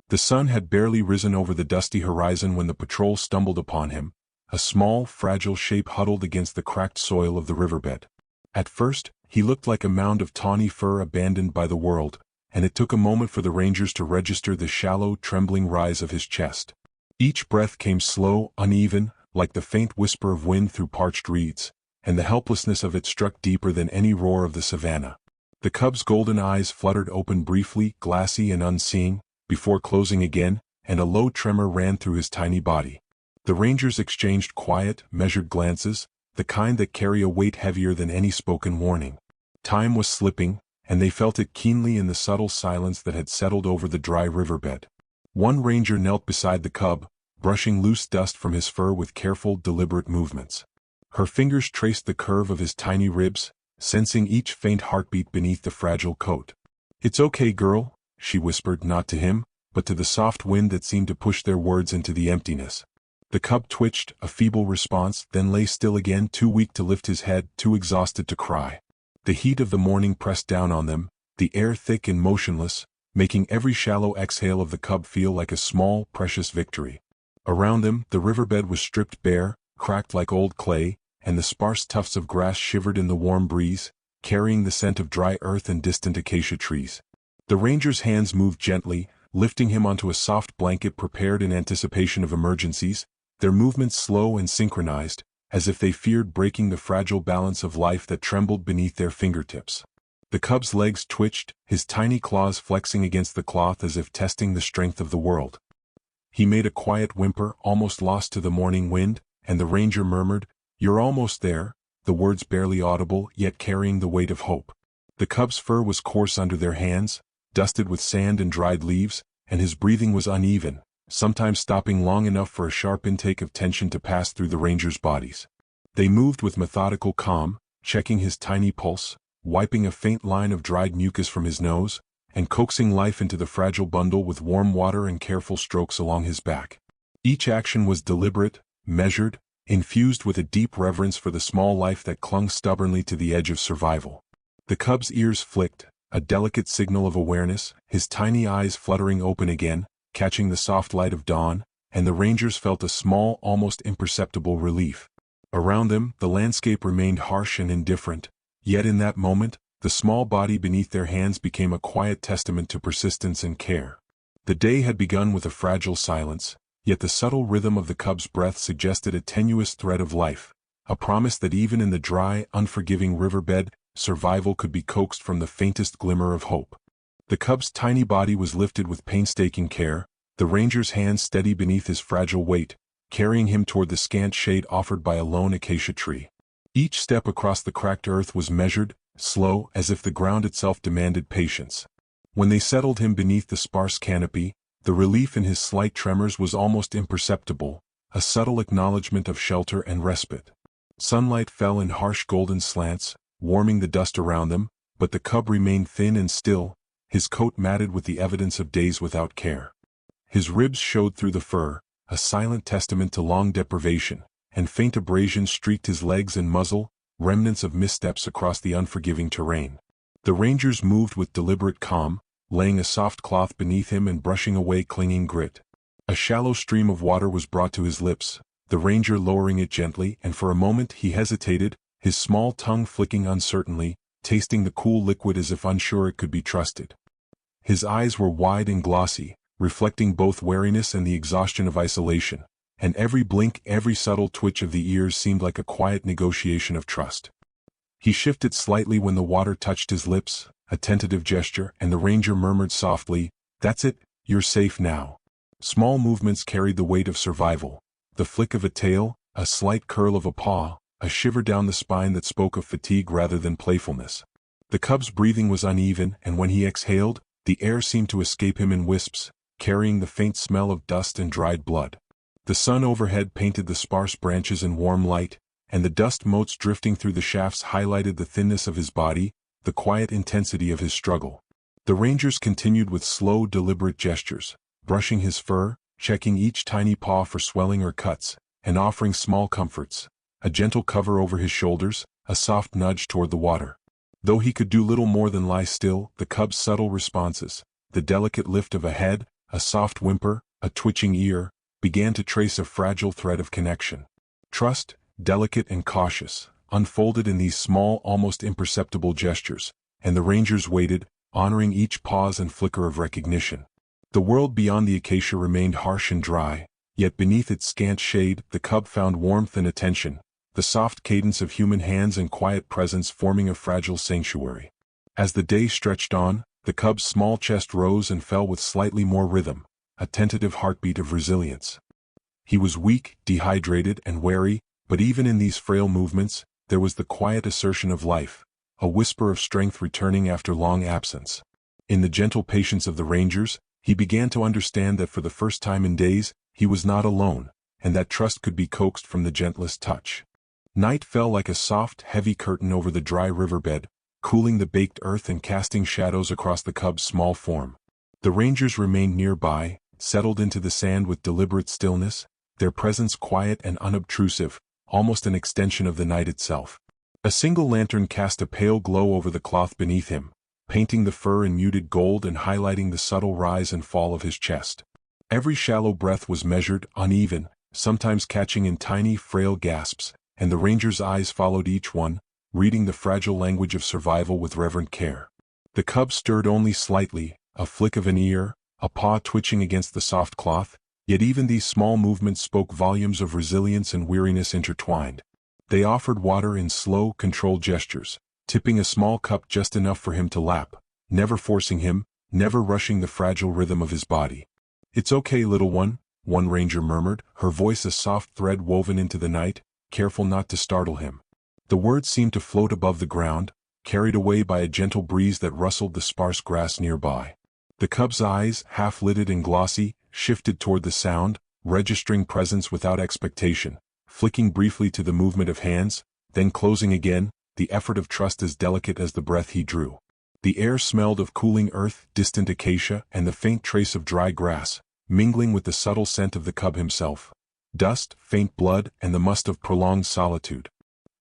The sun had barely risen over the dusty horizon when the patrol stumbled upon him, a small, fragile shape huddled against the cracked soil of the riverbed. At first, he looked like a mound of tawny fur abandoned by the world, and it took a moment for the rangers to register the shallow, trembling rise of his chest. Each breath came slow, uneven, like the faint whisper of wind through parched reeds, and the helplessness of it struck deeper than any roar of the savannah. The cub's golden eyes fluttered open briefly, glassy and unseeing, before closing again, and a low tremor ran through his tiny body. The rangers exchanged quiet, measured glances, the kind that carry a weight heavier than any spoken warning. Time was slipping, and they felt it keenly in the subtle silence that had settled over the dry riverbed. One ranger knelt beside the cub, brushing loose dust from his fur with careful, deliberate movements. Her fingers traced the curve of his tiny ribs, sensing each faint heartbeat beneath the fragile coat. "It's okay, girl," she whispered, not to him, but to the soft wind that seemed to push their words into the emptiness. The cub twitched, a feeble response, then lay still again, too weak to lift his head, too exhausted to cry. The heat of the morning pressed down on them, the air thick and motionless, making every shallow exhale of the cub feel like a small, precious victory. Around them, the riverbed was stripped bare, cracked like old clay, and the sparse tufts of grass shivered in the warm breeze, carrying the scent of dry earth and distant acacia trees. The ranger's hands moved gently, lifting him onto a soft blanket prepared in anticipation of emergencies, their movements slow and synchronized, as if they feared breaking the fragile balance of life that trembled beneath their fingertips. The cub's legs twitched, his tiny claws flexing against the cloth as if testing the strength of the world. He made a quiet whimper, almost lost to the morning wind, and the ranger murmured, "You're almost there," the words barely audible, yet carrying the weight of hope. The cub's fur was coarse under their hands, dusted with sand and dried leaves, and his breathing was uneven, sometimes stopping long enough for a sharp intake of tension to pass through the rangers' bodies. They moved with methodical calm, checking his tiny pulse, wiping a faint line of dried mucus from his nose, and coaxing life into the fragile bundle with warm water and careful strokes along his back. Each action was deliberate, measured, infused with a deep reverence for the small life that clung stubbornly to the edge of survival. The cub's ears flicked, a delicate signal of awareness, his tiny eyes fluttering open again, catching the soft light of dawn, and the rangers felt a small, almost imperceptible relief. Around them, the landscape remained harsh and indifferent, yet in that moment, the small body beneath their hands became a quiet testament to persistence and care. The day had begun with a fragile silence, yet the subtle rhythm of the cub's breath suggested a tenuous thread of life, a promise that even in the dry, unforgiving riverbed, survival could be coaxed from the faintest glimmer of hope. The cub's tiny body was lifted with painstaking care, the ranger's hands steady beneath his fragile weight, carrying him toward the scant shade offered by a lone acacia tree. Each step across the cracked earth was measured, slow, as if the ground itself demanded patience. When they settled him beneath the sparse canopy, the relief in his slight tremors was almost imperceptible, a subtle acknowledgement of shelter and respite. Sunlight fell in harsh golden slants, warming the dust around them, but the cub remained thin and still, his coat matted with the evidence of days without care. His ribs showed through the fur, a silent testament to long deprivation, and faint abrasions streaked his legs and muzzle, remnants of missteps across the unforgiving terrain. The rangers moved with deliberate calm, laying a soft cloth beneath him and brushing away clinging grit. A shallow stream of water was brought to his lips, the ranger lowering it gently, and for a moment he hesitated, his small tongue flicking uncertainly, tasting the cool liquid as if unsure it could be trusted. His eyes were wide and glossy, reflecting both wariness and the exhaustion of isolation, and every blink, every subtle twitch of the ears seemed like a quiet negotiation of trust. He shifted slightly when the water touched his lips, a tentative gesture, and the ranger murmured softly, "That's it, you're safe now." Small movements carried the weight of survival, the flick of a tail, a slight curl of a paw, a shiver down the spine that spoke of fatigue rather than playfulness. The cub's breathing was uneven, and when he exhaled, the air seemed to escape him in wisps, carrying the faint smell of dust and dried blood. The sun overhead painted the sparse branches in warm light, and the dust motes drifting through the shafts highlighted the thinness of his body, the quiet intensity of his struggle. The rangers continued with slow, deliberate gestures, brushing his fur, checking each tiny paw for swelling or cuts, and offering small comforts, a gentle cover over his shoulders, a soft nudge toward the water. Though he could do little more than lie still, the cub's subtle responses, the delicate lift of a head, a soft whimper, a twitching ear, began to trace a fragile thread of connection. Trust, delicate and cautious, unfolded in these small, almost imperceptible gestures, and the rangers waited, honoring each pause and flicker of recognition. The world beyond the acacia remained harsh and dry, yet beneath its scant shade, the cub found warmth and attention, the soft cadence of human hands and quiet presence forming a fragile sanctuary. As the day stretched on, the cub's small chest rose and fell with slightly more rhythm, a tentative heartbeat of resilience. He was weak, dehydrated, and wary, but even in these frail movements, there was the quiet assertion of life, a whisper of strength returning after long absence. In the gentle patience of the rangers, he began to understand that for the first time in days, he was not alone, and that trust could be coaxed from the gentlest touch. Night fell like a soft, heavy curtain over the dry riverbed, cooling the baked earth and casting shadows across the cub's small form. The rangers remained nearby, settled into the sand with deliberate stillness, their presence quiet and unobtrusive, almost an extension of the night itself. A single lantern cast a pale glow over the cloth beneath him, painting the fur in muted gold and highlighting the subtle rise and fall of his chest. Every shallow breath was measured, uneven, sometimes catching in tiny, frail gasps, and the ranger's eyes followed each one, reading the fragile language of survival with reverent care. The cub stirred only slightly, a flick of an ear, a paw twitching against the soft cloth, yet even these small movements spoke volumes of resilience and weariness intertwined. They offered water in slow, controlled gestures, tipping a small cup just enough for him to lap, never forcing him, never rushing the fragile rhythm of his body. "It's okay, little one," one ranger murmured, her voice a soft thread woven into the night, careful not to startle him. The words seemed to float above the ground, carried away by a gentle breeze that rustled the sparse grass nearby. The cub's eyes, half-lidded and glossy, shifted toward the sound, registering presence without expectation, flicking briefly to the movement of hands, then closing again, the effort of trust as delicate as the breath he drew. The air smelled of cooling earth, distant acacia, and the faint trace of dry grass, mingling with the subtle scent of the cub himself. Dust, faint blood, and the must of prolonged solitude.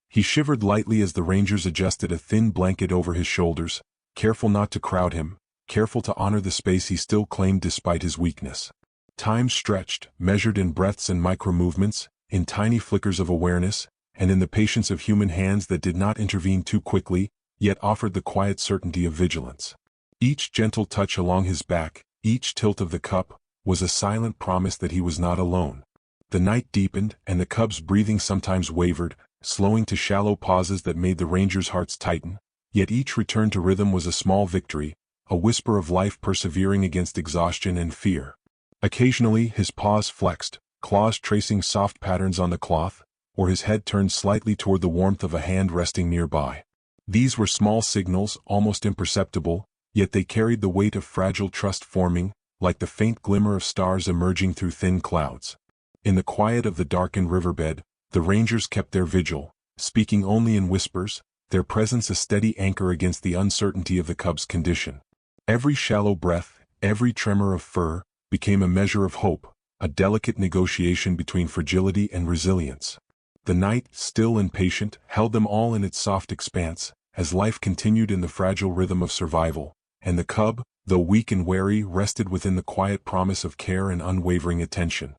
He shivered lightly as the rangers adjusted a thin blanket over his shoulders, careful not to crowd him, careful to honor the space he still claimed despite his weakness. Time stretched, measured in breaths and micro-movements, in tiny flickers of awareness, and in the patience of human hands that did not intervene too quickly, yet offered the quiet certainty of vigilance. Each gentle touch along his back, each tilt of the cup, was a silent promise that he was not alone. The night deepened, and the cub's breathing sometimes wavered, slowing to shallow pauses that made the rangers' hearts tighten, yet each return to rhythm was a small victory, a whisper of life persevering against exhaustion and fear. Occasionally his paws flexed, claws tracing soft patterns on the cloth, or his head turned slightly toward the warmth of a hand resting nearby. These were small signals, almost imperceptible, yet they carried the weight of fragile trust forming, like the faint glimmer of stars emerging through thin clouds. In the quiet of the darkened riverbed, the rangers kept their vigil, speaking only in whispers, their presence a steady anchor against the uncertainty of the cub's condition. Every shallow breath, every tremor of fur, became a measure of hope, a delicate negotiation between fragility and resilience. The night, still and patient, held them all in its soft expanse, as life continued in the fragile rhythm of survival, and the cub, though weak and wary, rested within the quiet promise of care and unwavering attention.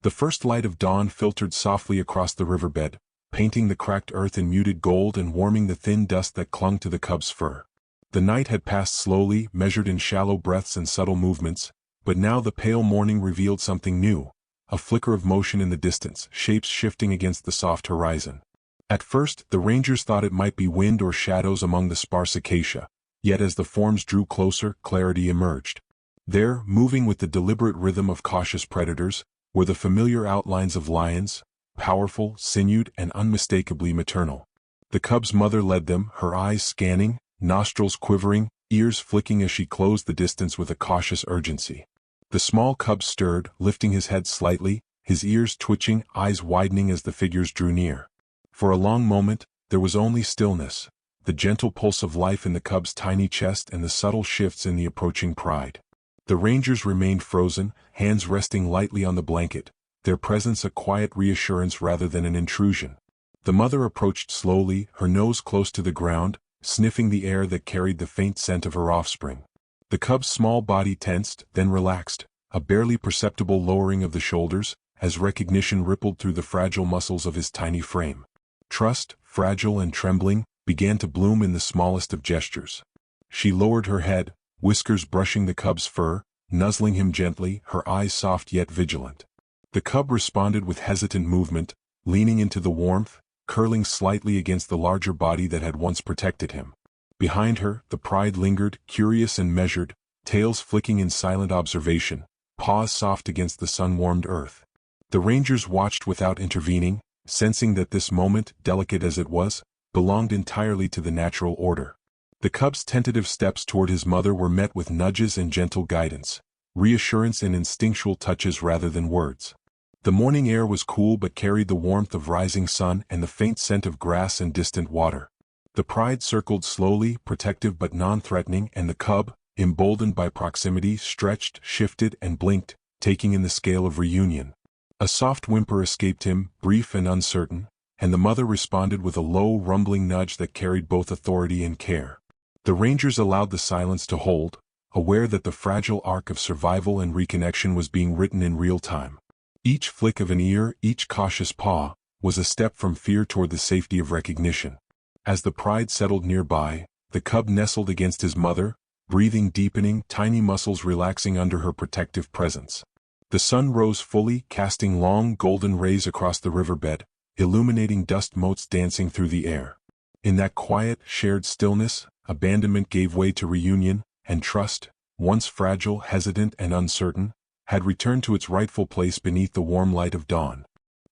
The first light of dawn filtered softly across the riverbed, painting the cracked earth in muted gold and warming the thin dust that clung to the cub's fur. The night had passed slowly, measured in shallow breaths and subtle movements, but now the pale morning revealed something new, a flicker of motion in the distance, shapes shifting against the soft horizon. At first, the rangers thought it might be wind or shadows among the sparse acacia, yet as the forms drew closer, clarity emerged. There, moving with the deliberate rhythm of cautious predators, were the familiar outlines of lions, powerful, sinewed, and unmistakably maternal. The cub's mother led them, her eyes scanning, nostrils quivering, ears flicking as she closed the distance with a cautious urgency. The small cub stirred, lifting his head slightly, his ears twitching, eyes widening as the figures drew near. For a long moment, there was only stillness, the gentle pulse of life in the cub's tiny chest and the subtle shifts in the approaching pride. The rangers remained frozen, hands resting lightly on the blanket, their presence a quiet reassurance rather than an intrusion. The mother approached slowly, her nose close to the ground, sniffing the air that carried the faint scent of her offspring. The cub's small body tensed, then relaxed, a barely perceptible lowering of the shoulders, as recognition rippled through the fragile muscles of his tiny frame. Trust, fragile and trembling, began to bloom in the smallest of gestures. She lowered her head, whiskers brushing the cub's fur, nuzzling him gently, her eyes soft yet vigilant. The cub responded with hesitant movement, leaning into the warmth, curling slightly against the larger body that had once protected him. Behind her, the pride lingered, curious and measured, tails flicking in silent observation, paws soft against the sun-warmed earth. The rangers watched without intervening, sensing that this moment, delicate as it was, belonged entirely to the natural order. The cub's tentative steps toward his mother were met with nudges and gentle guidance, reassurance and instinctual touches rather than words. The morning air was cool but carried the warmth of rising sun and the faint scent of grass and distant water. The pride circled slowly, protective but non-threatening, and the cub, emboldened by proximity, stretched, shifted, and blinked, taking in the scale of reunion. A soft whimper escaped him, brief and uncertain, and the mother responded with a low, rumbling nudge that carried both authority and care. The rangers allowed the silence to hold, aware that the fragile arc of survival and reconnection was being written in real time. Each flick of an ear, each cautious paw, was a step from fear toward the safety of recognition. As the pride settled nearby, the cub nestled against his mother, breathing deepening, tiny muscles relaxing under her protective presence. The sun rose fully, casting long, golden rays across the riverbed, illuminating dust motes dancing through the air. In that quiet, shared stillness, abandonment gave way to reunion, and trust, once fragile, hesitant, and uncertain, had returned to its rightful place beneath the warm light of dawn.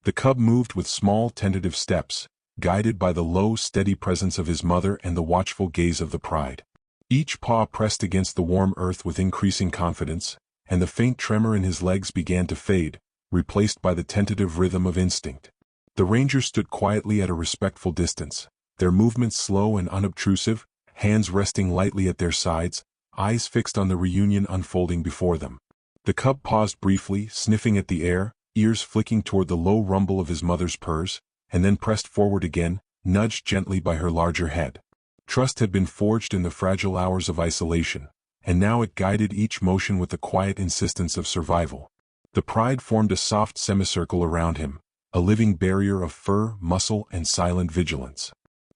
The cub moved with small, tentative steps, guided by the low, steady presence of his mother and the watchful gaze of the pride. Each paw pressed against the warm earth with increasing confidence, and the faint tremor in his legs began to fade, replaced by the tentative rhythm of instinct. The rangers stood quietly at a respectful distance, their movements slow and unobtrusive, hands resting lightly at their sides, eyes fixed on the reunion unfolding before them. The cub paused briefly, sniffing at the air, ears flicking toward the low rumble of his mother's purrs, and then pressed forward again, nudged gently by her larger head. Trust had been forged in the fragile hours of isolation, and now it guided each motion with the quiet insistence of survival. The pride formed a soft semicircle around him, a living barrier of fur, muscle, and silent vigilance.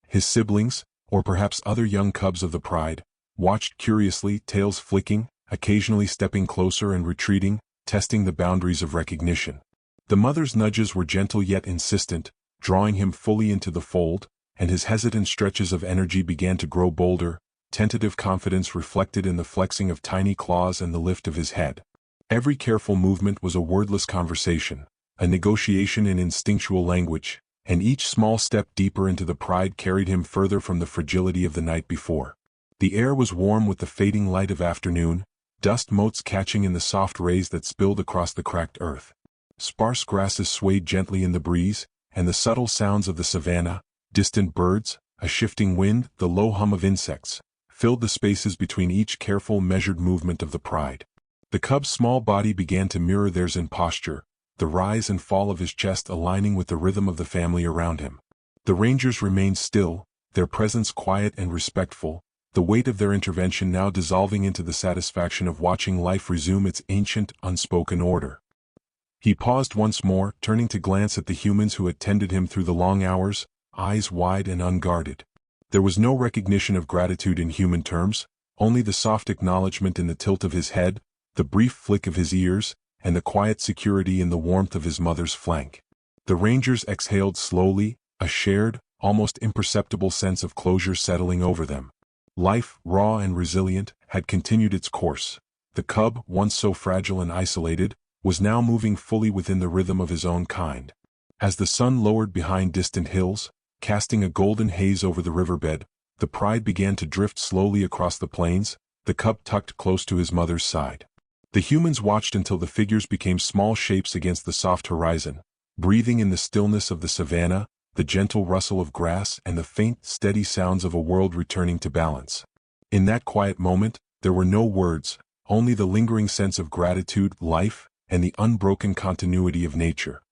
His siblings, or perhaps other young cubs of the pride, watched curiously, tails flicking, occasionally stepping closer and retreating, testing the boundaries of recognition. The mother's nudges were gentle yet insistent, drawing him fully into the fold, and his hesitant stretches of energy began to grow bolder, tentative confidence reflected in the flexing of tiny claws and the lift of his head. Every careful movement was a wordless conversation, a negotiation in instinctual language, and each small step deeper into the pride carried him further from the fragility of the night before. The air was warm with the fading light of afternoon, dust motes catching in the soft rays that spilled across the cracked earth. Sparse grasses swayed gently in the breeze, and the subtle sounds of the savannah, distant birds, a shifting wind, the low hum of insects, filled the spaces between each careful, measured movement of the pride. The cub's small body began to mirror theirs in posture, the rise and fall of his chest aligning with the rhythm of the family around him. The rangers remained still, their presence quiet and respectful, the weight of their intervention now dissolving into the satisfaction of watching life resume its ancient, unspoken order. He paused once more, turning to glance at the humans who had tended him through the long hours, eyes wide and unguarded. There was no recognition of gratitude in human terms, only the soft acknowledgement in the tilt of his head, the brief flick of his ears, and the quiet security in the warmth of his mother's flank. The rangers exhaled slowly, a shared, almost imperceptible sense of closure settling over them. Life, raw and resilient, had continued its course. The cub, once so fragile and isolated, was now moving fully within the rhythm of his own kind. As the sun lowered behind distant hills, casting a golden haze over the riverbed, the pride began to drift slowly across the plains, the cub tucked close to his mother's side. The humans watched until the figures became small shapes against the soft horizon, breathing in the stillness of the savannah, the gentle rustle of grass and the faint, steady sounds of a world returning to balance. In that quiet moment, there were no words, only the lingering sense of gratitude, life, and the unbroken continuity of nature.